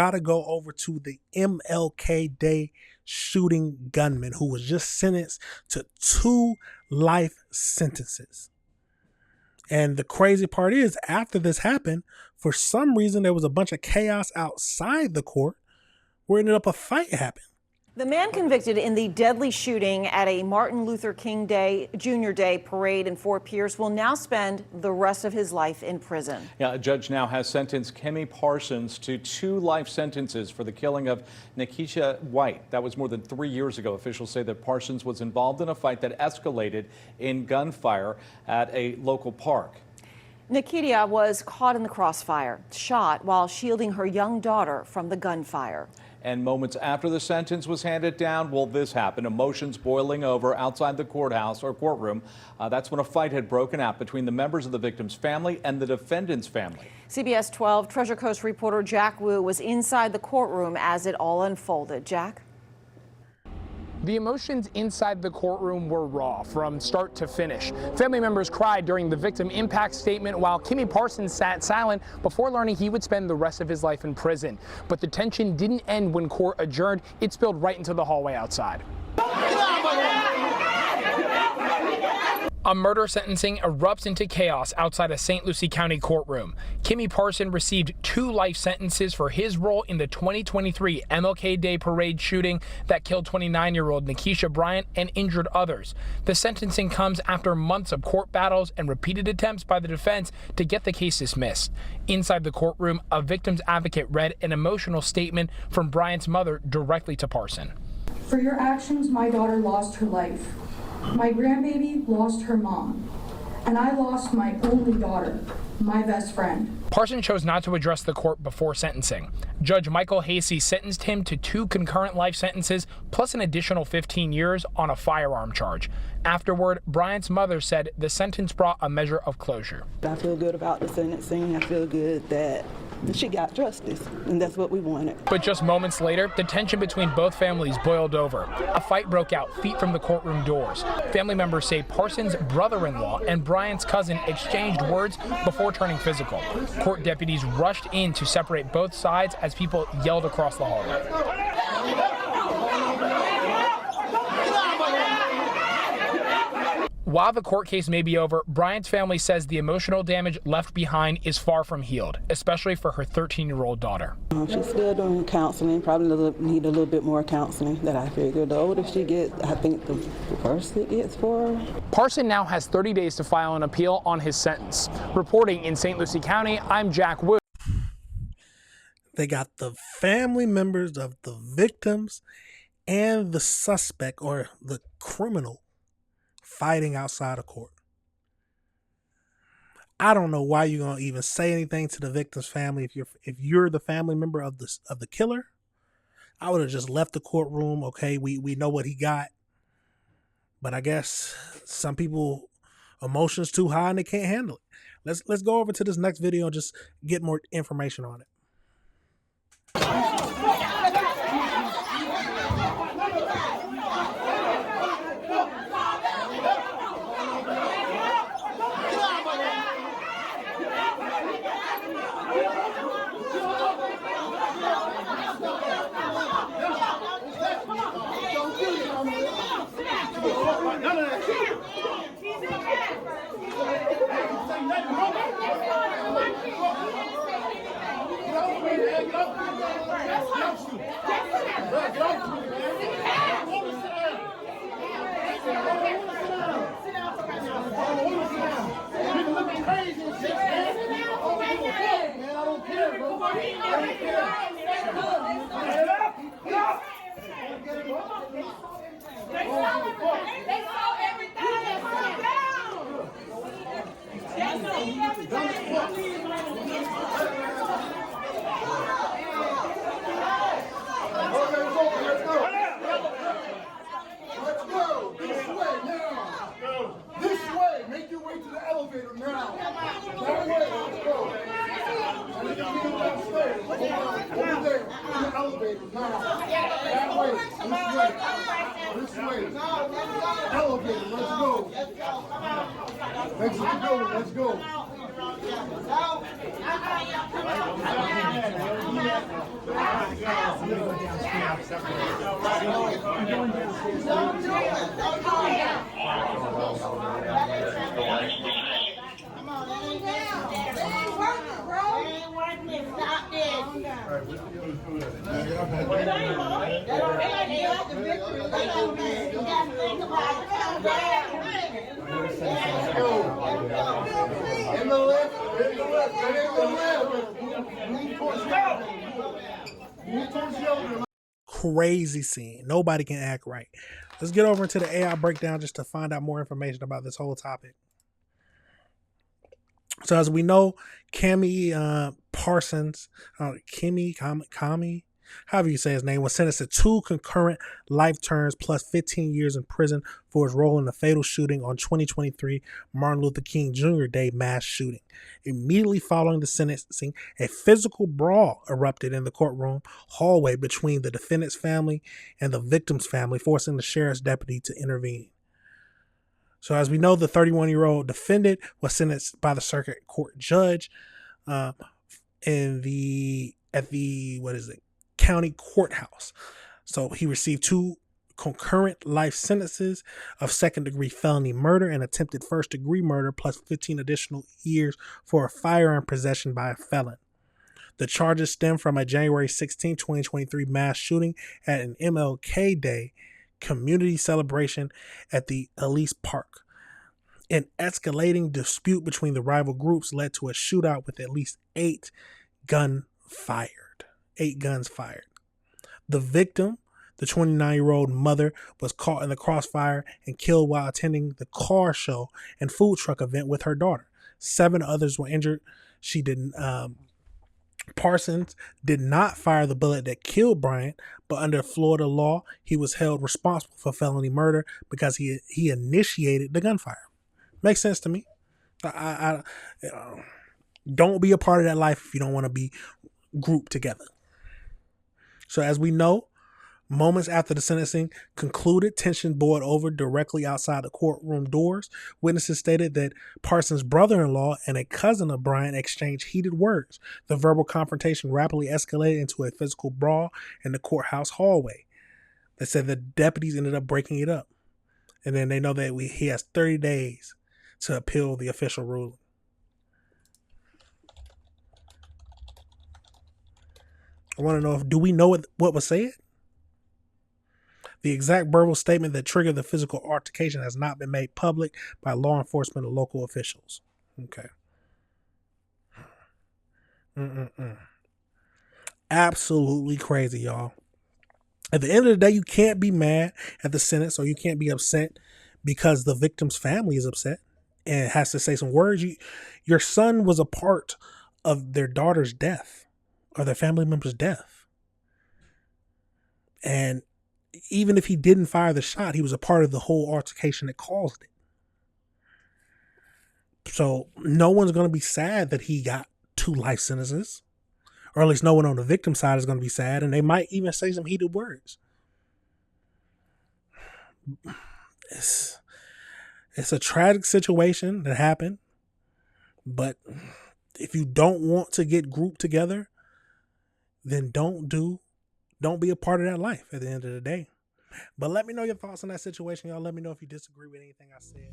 Gotta go over to the MLK Day shooting gunman who was just sentenced to 2 life sentences. And the crazy part is, after this happened, for some reason there was a bunch of chaos outside the court where ended up a fight happened. The man convicted in the deadly shooting at a Martin Luther King Jr. Day parade in Fort Pierce will now spend the rest of his life in prison. Yeah, a judge now has sentenced Kimmy Parsons to 2 life sentences for the killing of Nikisha White. That was more than 3 years ago. Officials say that Parsons was involved in a fight that escalated in gunfire at a local park. Nikisha was caught in the crossfire, shot while shielding her young daughter from the gunfire. And moments after the sentence was handed down, well, this happened. Emotions boiling over outside the courthouse or courtroom. That's when a fight had broken out between the members of the victim's family and the defendant's family. CBS 12 Treasure Coast reporter Jack Wu was inside the courtroom as it all unfolded. Jack? The emotions inside the courtroom were raw from start to finish. Family members cried during the victim impact statement while Kimmy Parsons sat silent before learning he would spend the rest of his life in prison. But the tension didn't end when court adjourned. It spilled right into the hallway outside. A murder sentencing erupts into chaos outside a St. Lucie County courtroom. Kimmy Parsons received 2 life sentences for his role in the 2023 MLK Day parade shooting that killed 29-year-old Nikisha Bryant and injured others. The sentencing comes after months of court battles and repeated attempts by the defense to get the case dismissed. Inside the courtroom, a victim's advocate read an emotional statement from Bryant's mother directly to Parsons. For your actions, my daughter lost her life. My grandbaby lost her mom, and I lost my only daughter, my best friend. Parsons chose not to address the court before sentencing. Judge Michael Hasey sentenced him to 2 concurrent life sentences plus an additional 15 years on a firearm charge. Afterward, Bryant's mother said the sentence brought a measure of closure. I feel good about the sentencing. I feel good that she got justice, and that's what we wanted. But just moments later, the tension between both families boiled over. A fight broke out feet from the courtroom doors. Family members say Parsons' brother-in-law and Bryant's cousin exchanged words before turning physical. Court deputies rushed in to separate both sides as people yelled across the hallway. While the court case may be over, Bryant's family says the emotional damage left behind is far from healed, especially for her 13-year-old daughter. She's still doing counseling, probably need a little bit more counseling that I figure. The older she gets, I think the worse it gets for her. Parsons now has 30 days to file an appeal on his sentence. Reporting in St. Lucie County, I'm Jack Wu. They got the family members of the victims and the suspect or the criminal fighting outside of court. I don't know why you're gonna even say anything to the victim's family if you're the family member of the killer. I would have just left the courtroom. Okay, we know what he got, but I guess some people emotions too high and they can't handle it. Let's go over to this next video and just get more information on it. Elevator, let's go. Let's go. Crazy scene. Nobody can act right. Let's get over into the AI breakdown just to find out more information about this whole topic. So as we know, Kimmy Parsons, Kami, however you say his name, was sentenced to 2 concurrent life terms plus 15 years in prison for his role in the fatal shooting on 2023 Martin Luther King Jr. Day mass shooting. Immediately following the sentencing, a physical brawl erupted in the courtroom hallway between the defendant's family and the victim's family, forcing the sheriff's deputy to intervene. So as we know, the 31-year-old defendant was sentenced by the circuit court judge at the county courthouse. So he received 2 concurrent life sentences of second-degree felony murder and attempted first-degree murder, plus 15 additional years for a firearm possession by a felon. The charges stem from a January 16, 2023 mass shooting at an MLK Day community celebration at the Elise Park. An escalating dispute between the rival groups led to a shootout with at least 8 guns fired. The victim, the 29-year-old mother, was caught in the crossfire and killed while attending the car show and food truck event with her daughter. 7 others were injured. Parsons did not fire the bullet that killed Bryant, but under Florida law, he was held responsible for felony murder because he initiated the gunfire. Makes sense to me. Don't be a part of that life if you don't want to be grouped together. So as we know, moments after the sentencing concluded, tension boiled over directly outside the courtroom doors. Witnesses stated that Parsons' brother-in-law and a cousin of Bryant exchanged heated words. The verbal confrontation rapidly escalated into a physical brawl in the courthouse hallway. They said the deputies ended up breaking it up. And then they know that he has 30 days to appeal the official ruling. I want to know do we know what was said? The exact verbal statement that triggered the physical altercation has not been made public by law enforcement or local officials. Okay. Absolutely crazy, y'all. At the end of the day, you can't be mad at the sentence, or you can't be upset because the victim's family is upset and has to say some words. Your son was a part of their daughter's death or their family member's death. And even if he didn't fire the shot, he was a part of the whole altercation that caused it. So no one's going to be sad that he got 2 life sentences, or at least no one on the victim side is going to be sad, and they might even say some heated words. It's a tragic situation that happened, but if you don't want to get grouped together, then don't be a part of that life at the end of the day. But let me know your thoughts on that situation, y'all. Let me know if you disagree with anything I said.